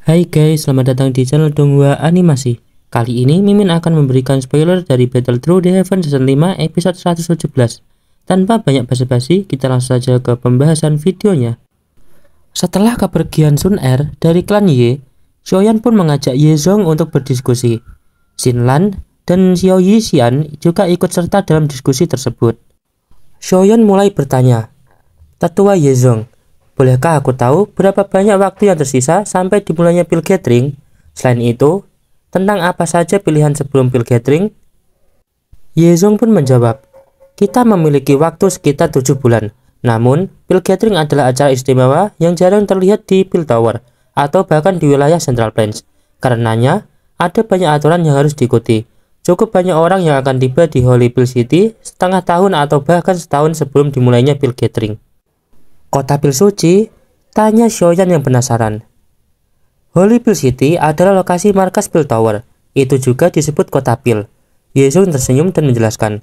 Hai guys, selamat datang di channel Donghua Animasi. Kali ini Mimin akan memberikan spoiler dari Battle Through the Heaven Season 5 episode 117. Tanpa banyak basa-basi, kita langsung saja ke pembahasan videonya. Setelah kepergian Sun Er dari klan Ye, Xiaoyan pun mengajak Ye Zong untuk berdiskusi. Xin Lan dan Xiao Yixian juga ikut serta dalam diskusi tersebut. Xiaoyan mulai bertanya, "Tetua Ye Zong, bolehkah aku tahu berapa banyak waktu yang tersisa sampai dimulainya Pil Gathering? Selain itu, tentang apa saja pilihan sebelum Pil Gathering?" Ye Zong pun menjawab, "Kita memiliki waktu sekitar 7 bulan. Namun, Pil Gathering adalah acara istimewa yang jarang terlihat di Pil Tower atau bahkan di wilayah Central Plains. Karenanya, ada banyak aturan yang harus diikuti. Cukup banyak orang yang akan tiba di Holy Pil City setengah tahun atau bahkan setahun sebelum dimulainya Pil Gathering." "Kota Pil Suci?" tanya Xiaoyan yang penasaran. "Holy Pil City adalah lokasi markas Pil Tower. Itu juga disebut Kota Pil." Ye Zong tersenyum dan menjelaskan,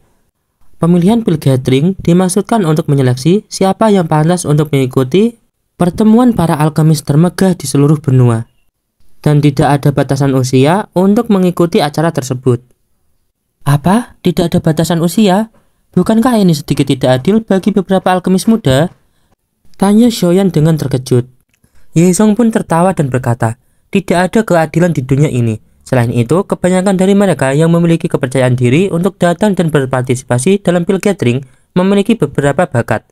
"Pemilihan Pil Gathering dimaksudkan untuk menyeleksi siapa yang pantas untuk mengikuti pertemuan para alkemis termegah di seluruh benua. Dan tidak ada batasan usia untuk mengikuti acara tersebut." "Apa? Tidak ada batasan usia? Bukankah ini sedikit tidak adil bagi beberapa alkemis muda?" tanya Xiaoyan dengan terkejut. Ye Zong pun tertawa dan berkata, "Tidak ada keadilan di dunia ini. Selain itu, kebanyakan dari mereka yang memiliki kepercayaan diri untuk datang dan berpartisipasi dalam Pil Gathering memiliki beberapa bakat."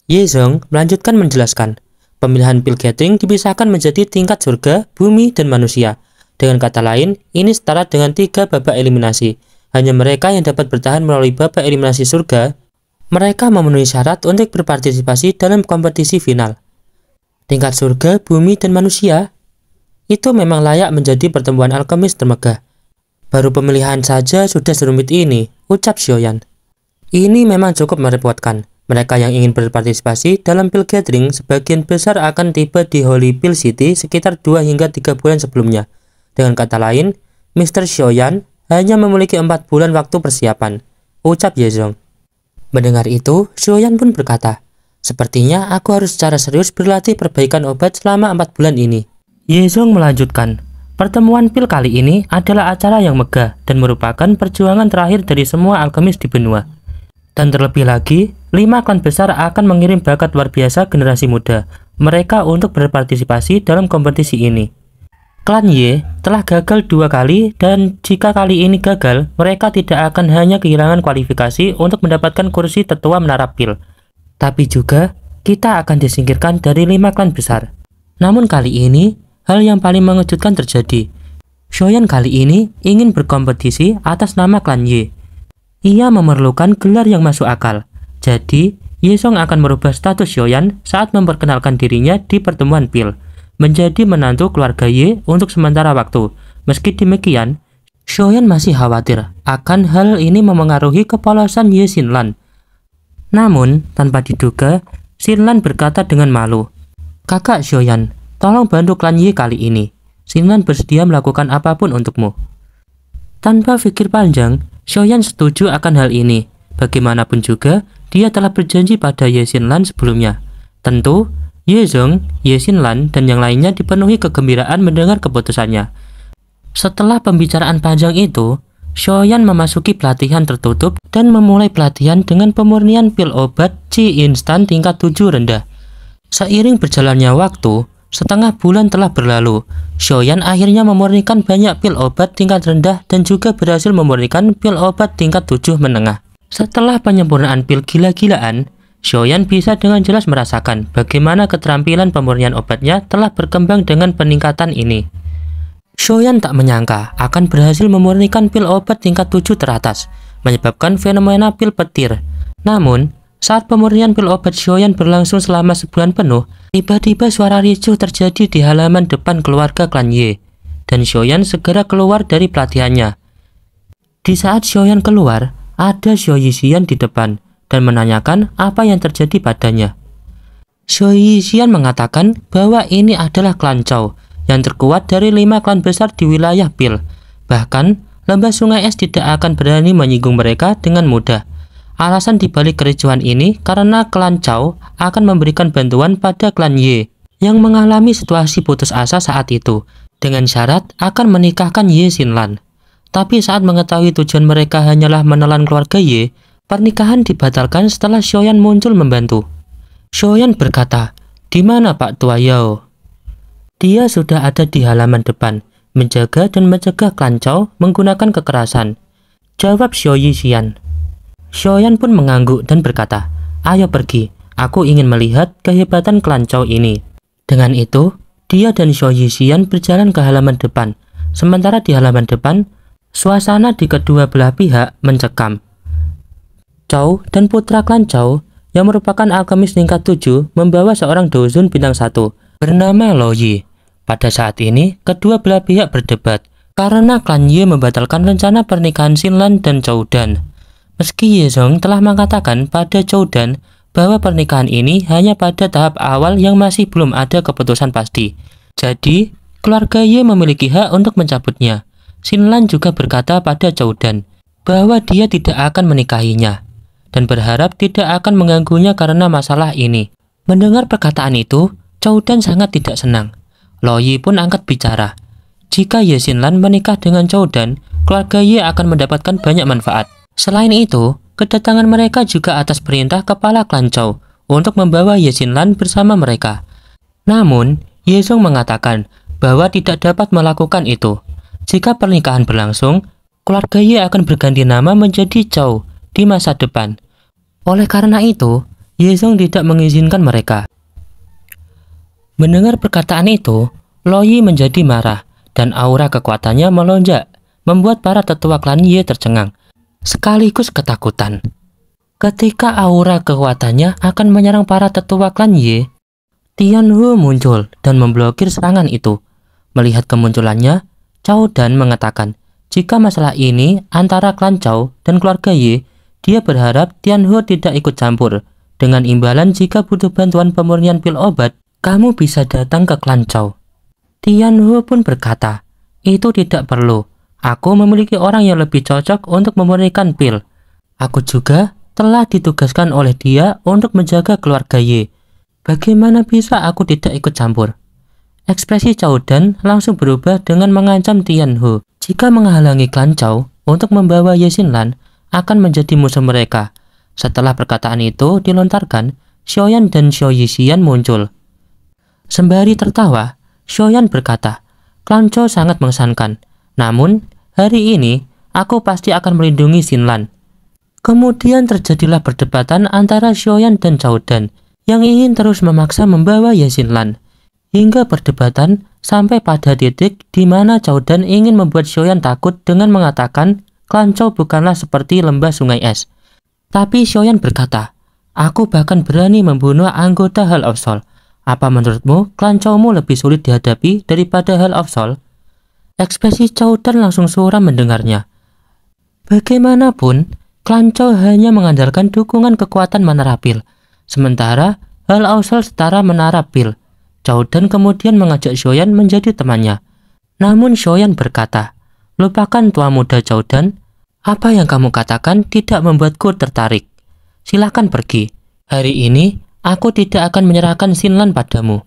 Ye Zong melanjutkan menjelaskan, "Pemilihan Pil Gathering dipisahkan menjadi tingkat surga, bumi, dan manusia. Dengan kata lain, ini setara dengan 3 babak eliminasi. Hanya mereka yang dapat bertahan melalui babak eliminasi surga, mereka memenuhi syarat untuk berpartisipasi dalam kompetisi final. Tingkat surga, bumi, dan manusia, itu memang layak menjadi pertemuan alkemis termegah. Baru pemilihan saja sudah serumit ini," ucap Xiaoyan. "Ini memang cukup merepotkan. Mereka yang ingin berpartisipasi dalam Pil Gathering sebagian besar akan tiba di Holy Pil City sekitar 2 hingga 3 bulan sebelumnya. Dengan kata lain, Mr. Xiaoyan hanya memiliki 4 bulan waktu persiapan," ucap Ye Zong. Mendengar itu, Xiaoyan pun berkata, "Sepertinya aku harus secara serius berlatih perbaikan obat selama 4 bulan ini." Ye Zong melanjutkan, "Pertemuan Pil kali ini adalah acara yang megah dan merupakan perjuangan terakhir dari semua alkemis di benua. Dan terlebih lagi, 5 klan besar akan mengirim bakat luar biasa generasi muda mereka untuk berpartisipasi dalam kompetisi ini. Klan Ye telah gagal 2 kali dan jika kali ini gagal, mereka tidak akan hanya kehilangan kualifikasi untuk mendapatkan kursi tetua menara Pil, tapi juga kita akan disingkirkan dari 5 klan besar. Namun kali ini, hal yang paling mengejutkan terjadi. Xiaoyan kali ini ingin berkompetisi atas nama klan Ye. Ia memerlukan gelar yang masuk akal. Jadi, Ye Zong akan merubah status Xiaoyan saat memperkenalkan dirinya di pertemuan Pil menjadi menantu keluarga Ye untuk sementara waktu. Meski demikian, Xiaoyan masih khawatir akan hal ini memengaruhi kepolosan Ye Xin Lan. Namun, tanpa diduga, Xin Lan berkata dengan malu, "Kakak Xiaoyan, tolong bantu klan Ye kali ini. Xin Lan bersedia melakukan apapun untukmu." Tanpa pikir panjang, Xiaoyan setuju akan hal ini. Bagaimanapun juga, dia telah berjanji pada Ye Xin Lan sebelumnya. Tentu, Ye Zong, Ye Xin Lan, dan yang lainnya dipenuhi kegembiraan mendengar keputusannya. Setelah pembicaraan panjang itu, Xiaoyan memasuki pelatihan tertutup dan memulai pelatihan dengan pemurnian pil obat Qi instan tingkat 7 rendah. Seiring berjalannya waktu, setengah bulan telah berlalu. Xiaoyan akhirnya memurnikan banyak pil obat tingkat rendah dan juga berhasil memurnikan pil obat tingkat 7 menengah. Setelah penyempurnaan pil gila-gilaan, Xiaoyan bisa dengan jelas merasakan bagaimana keterampilan pemurnian obatnya telah berkembang dengan peningkatan ini. Xiaoyan tak menyangka akan berhasil memurnikan pil obat tingkat 7 teratas, menyebabkan fenomena pil petir. Namun, saat pemurnian pil obat Xiaoyan berlangsung selama sebulan penuh, tiba-tiba suara ricuh terjadi di halaman depan keluarga klan Ye, dan Xiaoyan segera keluar dari pelatihannya. Di saat Xiaoyan keluar, ada Xiao Yixian di depan dan menanyakan apa yang terjadi padanya. Xiao Yixian mengatakan bahwa ini adalah klan Chao yang terkuat dari 5 klan besar di wilayah Pil. Bahkan, lembah sungai es tidak akan berani menyinggung mereka dengan mudah. Alasan dibalik kericuhan ini karena klan Chao akan memberikan bantuan pada klan Ye yang mengalami situasi putus asa saat itu, dengan syarat akan menikahkan Ye Xinlan. Tapi saat mengetahui tujuan mereka hanyalah menelan keluarga Ye, pernikahan dibatalkan setelah Xiaoyan muncul membantu. Xiaoyan berkata, "Di mana Pak Tua Yao?" Dia sudah ada di halaman depan, menjaga dan mencegah klan Chao menggunakan kekerasan, jawab Xiao Yixian. Xiaoyan pun mengangguk dan berkata, "Ayo pergi, aku ingin melihat kehebatan klan Chao ini." Dengan itu, dia dan Xiao Yixian berjalan ke halaman depan. Sementara di halaman depan, suasana di kedua belah pihak mencekam. Chao dan putra klan Chao yang merupakan alkemis tingkat 7 membawa seorang dozun bintang 1 bernama Lo Yi. Pada saat ini, kedua belah pihak berdebat karena klan Ye membatalkan rencana pernikahan Xinlan dan Chao Dan. Meski Ye Zong telah mengatakan pada Chao Dan bahwa pernikahan ini hanya pada tahap awal yang masih belum ada keputusan pasti. Jadi, keluarga Ye memiliki hak untuk mencabutnya. Xinlan juga berkata pada Chao Dan bahwa dia tidak akan menikahinya dan berharap tidak akan mengganggunya karena masalah ini. Mendengar perkataan itu, Chao Dan sangat tidak senang. Lo Yi pun angkat bicara. Jika Ye Xinlan menikah dengan Chao Dan, keluarga Ye akan mendapatkan banyak manfaat. Selain itu, kedatangan mereka juga atas perintah kepala klan Chao untuk membawa Ye Xinlan bersama mereka. Namun, Ye Zong mengatakan bahwa tidak dapat melakukan itu. Jika pernikahan berlangsung, keluarga Ye akan berganti nama menjadi Chao di masa depan. Oleh karena itu, Ye Zong tidak mengizinkan mereka. Mendengar perkataan itu, Lo Yi menjadi marah dan aura kekuatannya melonjak, membuat para tetua klan Ye tercengang, sekaligus ketakutan. Ketika aura kekuatannya akan menyerang para tetua klan Ye, Tianhu muncul dan memblokir serangan itu. Melihat kemunculannya, Chao Dan mengatakan, jika masalah ini antara klan Chao dan keluarga Ye, dia berharap Tianhu tidak ikut campur. Dengan imbalan jika butuh bantuan pemurnian pil obat, kamu bisa datang ke klan Chao. Tianhu pun berkata, itu tidak perlu. Aku memiliki orang yang lebih cocok untuk memurnikan pil. Aku juga telah ditugaskan oleh dia untuk menjaga keluarga Ye. Bagaimana bisa aku tidak ikut campur? Ekspresi Chao Dan langsung berubah dengan mengancam Tianhu. Jika menghalangi klan Chao untuk membawa Ye Xinlan, akan menjadi musuh mereka. Setelah perkataan itu dilontarkan, Xiaoyan dan Xiao Yixian muncul. Sembari tertawa, Xiaoyan berkata, klan Chao sangat mengesankan. Namun, hari ini, aku pasti akan melindungi Xinlan. Kemudian terjadilah perdebatan antara Xiaoyan dan Chao Dan yang ingin terus memaksa membawa Ye Xinlan. Hingga perdebatan sampai pada titik di mana Chao Dan ingin membuat Xiaoyan takut dengan mengatakan klan Chao bukanlah seperti lembah sungai es. Tapi Xiaoyan berkata, aku bahkan berani membunuh anggota Hall of Soul. Apa menurutmu klan Chao-mu lebih sulit dihadapi daripada Hall of Soul? Ekspresi Chao Dan langsung suram mendengarnya. Bagaimanapun, klan Chao hanya mengandalkan dukungan kekuatan menara pil. Sementara Hall of Soul setara menara pil. Chao Dan kemudian mengajak Xiaoyan menjadi temannya. Namun Xiaoyan berkata, lupakan tua muda Chao Dan. Apa yang kamu katakan tidak membuatku tertarik. Silakan pergi. Hari ini, aku tidak akan menyerahkan Xinlan padamu.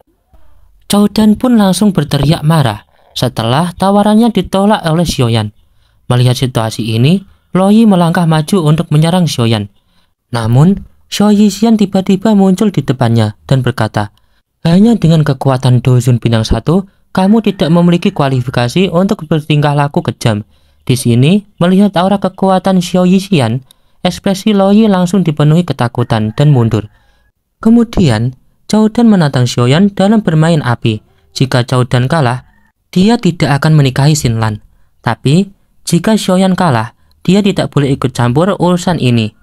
Chao Dan pun langsung berteriak marah setelah tawarannya ditolak oleh Xiaoyan. Melihat situasi ini, Lo Yi melangkah maju untuk menyerang Xiaoyan. Namun, Xiao Yixian tiba-tiba muncul di depannya dan berkata, hanya dengan kekuatan Dozun Bintang 1, kamu tidak memiliki kualifikasi untuk bertingkah laku kejam. Di sini, melihat aura kekuatan Xiao Yixian, ekspresi Lo Yi langsung dipenuhi ketakutan dan mundur. Kemudian, Chao Dan menantang Xiaoyan dalam bermain api. Jika Chao Dan kalah, dia tidak akan menikahi Xinlan. Tapi, jika Xiaoyan kalah, dia tidak boleh ikut campur urusan ini.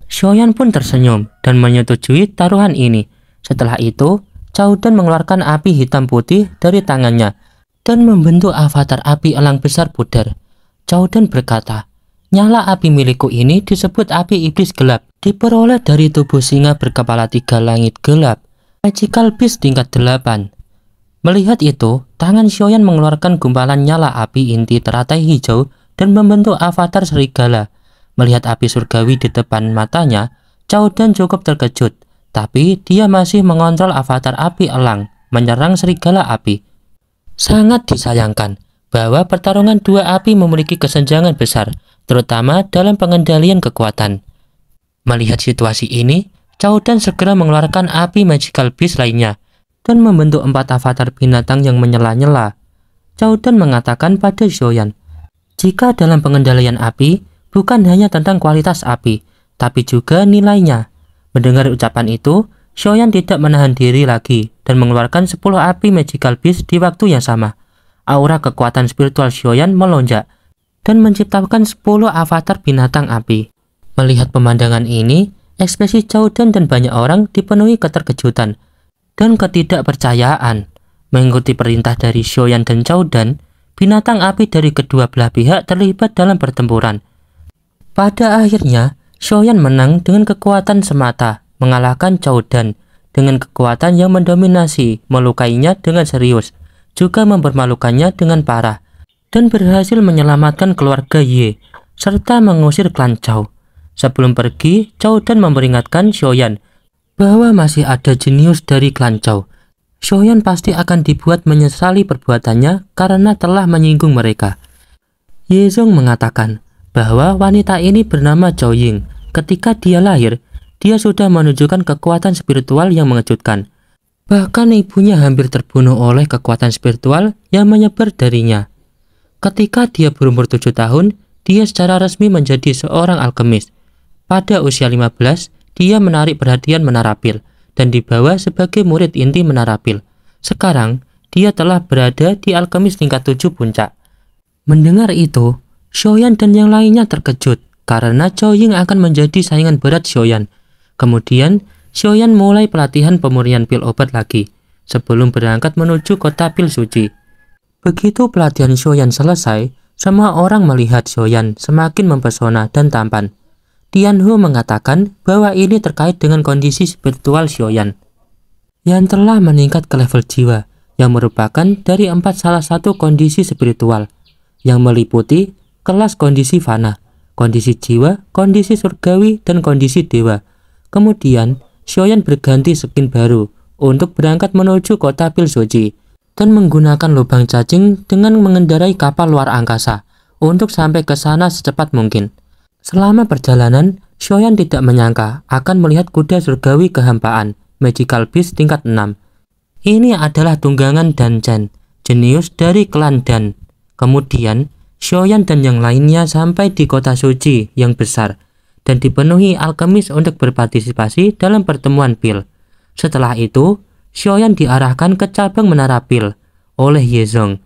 Xiaoyan pun tersenyum dan menyetujui taruhan ini. Setelah itu, Chao Dan mengeluarkan api hitam putih dari tangannya dan membentuk avatar api elang besar pudar. Chao Dan berkata, nyala api milikku ini disebut api iblis gelap, diperoleh dari tubuh singa berkepala 3 langit gelap, magical beast tingkat 8. Melihat itu, tangan Xiaoyan mengeluarkan gumpalan nyala api inti teratai hijau dan membentuk avatar serigala. Melihat api surgawi di depan matanya, Chao Dan cukup terkejut, tapi dia masih mengontrol avatar api elang, menyerang serigala api. Sangat disayangkan bahwa pertarungan dua api memiliki kesenjangan besar, terutama dalam pengendalian kekuatan. Melihat situasi ini, Chaodan segera mengeluarkan api Magical Beast lainnya dan membentuk 4 avatar binatang yang menyala-nyala. Chaodan mengatakan pada Xiaoyan, jika dalam pengendalian api, bukan hanya tentang kualitas api, tapi juga nilainya. Mendengar ucapan itu, Xiaoyan tidak menahan diri lagi dan mengeluarkan 10 api Magical Beast di waktu yang sama. Aura kekuatan spiritual Xiaoyan melonjak dan menciptakan 10 avatar binatang api. Melihat pemandangan ini, ekspresi Chaodan dan banyak orang dipenuhi keterkejutan dan ketidakpercayaan. Mengikuti perintah dari Xiaoyan dan Chaodan, binatang api dari kedua belah pihak terlibat dalam pertempuran. Pada akhirnya, Xiaoyan menang dengan kekuatan semata, mengalahkan Chaodan dengan kekuatan yang mendominasi, melukainya dengan serius, juga mempermalukannya dengan parah, dan berhasil menyelamatkan keluarga Ye, serta mengusir klan Chao. Sebelum pergi, Chaodan memperingatkan Xiaoyan bahwa masih ada jenius dari klan Chao. Xiaoyan pasti akan dibuat menyesali perbuatannya karena telah menyinggung mereka. Yezong mengatakan bahwa wanita ini bernama Zhao Ying. Ketika dia lahir, dia sudah menunjukkan kekuatan spiritual yang mengejutkan. Bahkan ibunya hampir terbunuh oleh kekuatan spiritual yang menyebar darinya. Ketika dia berumur 7 tahun, dia secara resmi menjadi seorang alkemis. Pada usia 15, dia menarik perhatian Menarapil dan dibawa sebagai murid inti Menarapil. Sekarang, dia telah berada di alkemis tingkat 7 puncak. Mendengar itu, Xiaoyan dan yang lainnya terkejut karena Zhao Ying akan menjadi saingan berat Xiaoyan. Kemudian, Xiaoyan mulai pelatihan pemurnian pil obat lagi sebelum berangkat menuju kota pil suci. Begitu pelatihan Xiaoyan selesai, semua orang melihat Xiaoyan semakin mempesona dan tampan. Tianhu mengatakan bahwa ini terkait dengan kondisi spiritual Xiaoyan yang telah meningkat ke level jiwa, yang merupakan dari 4 salah satu kondisi spiritual, yang meliputi kelas kondisi fana, kondisi jiwa, kondisi surgawi, dan kondisi dewa. Kemudian, Xiaoyan berganti skin baru untuk berangkat menuju kota pil suci dan menggunakan lubang cacing dengan mengendarai kapal luar angkasa untuk sampai ke sana secepat mungkin. Selama perjalanan, Xiaoyan tidak menyangka akan melihat kuda surgawi kehampaan, Magical Beast tingkat 6. Ini adalah tunggangan Dan Chen, jenius dari klan Dan. Kemudian, Xiaoyan dan yang lainnya sampai di kota suci yang besar dan dipenuhi alkemis untuk berpartisipasi dalam pertemuan pil. Setelah itu, Xiaoyan diarahkan ke cabang menara pil oleh Yezong.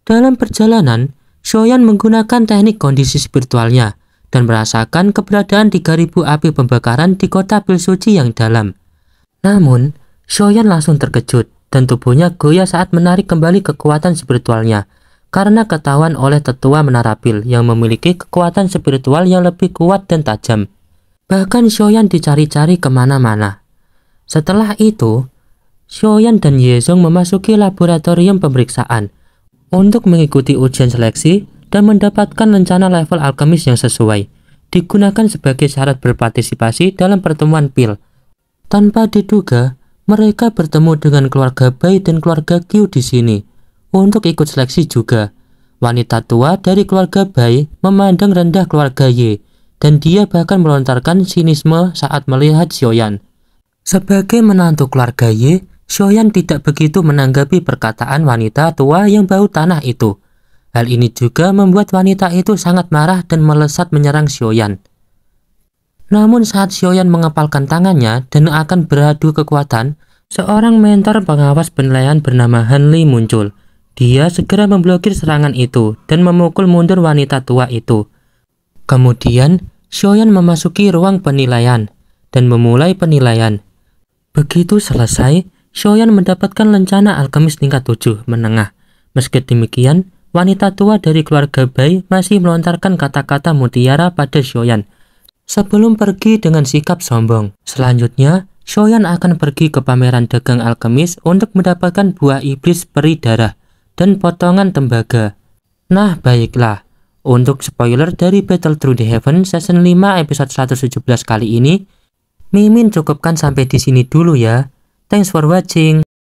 Dalam perjalanan, Xiaoyan menggunakan teknik kondisi spiritualnya dan merasakan keberadaan 3000 api pembakaran di kota pil suci yang dalam. Namun, Xiaoyan langsung terkejut dan tubuhnya goyah saat menarik kembali kekuatan spiritualnya karena ketahuan oleh tetua menara pil yang memiliki kekuatan spiritual yang lebih kuat dan tajam. Bahkan Xiaoyan dicari-cari kemana-mana. Setelah itu, Xiaoyan dan Yezong memasuki laboratorium pemeriksaan untuk mengikuti ujian seleksi dan mendapatkan rencana level alkemis yang sesuai, digunakan sebagai syarat berpartisipasi dalam pertemuan pil. Tanpa diduga, mereka bertemu dengan keluarga Bai dan keluarga Qiu di sini untuk ikut seleksi juga. Wanita tua dari keluarga Bai memandang rendah keluarga Ye, dan dia bahkan melontarkan sinisme saat melihat Xiaoyan. Sebagai menantu keluarga Ye, Xiaoyan tidak begitu menanggapi perkataan wanita tua yang bau tanah itu. Hal ini juga membuat wanita itu sangat marah dan melesat menyerang Xiaoyan. Namun saat Xiaoyan mengepalkan tangannya dan akan beradu kekuatan, seorang mentor pengawas penilaian bernama Han Li muncul. Dia segera memblokir serangan itu dan memukul mundur wanita tua itu. Kemudian, Xiaoyan memasuki ruang penilaian dan memulai penilaian. Begitu selesai, Xiaoyan mendapatkan lencana alkemis tingkat 7 menengah. Meski demikian, wanita tua dari keluarga Bai masih melontarkan kata-kata mutiara pada Xiaoyan sebelum pergi dengan sikap sombong. Selanjutnya, Xiaoyan akan pergi ke pameran dagang alkemis untuk mendapatkan buah iblis peri darah dan potongan tembaga. Nah, baiklah. Untuk spoiler dari Battle Through the Heaven season 5 episode 117 kali ini, Mimin cukupkan sampai di sini dulu ya. Thanks for watching.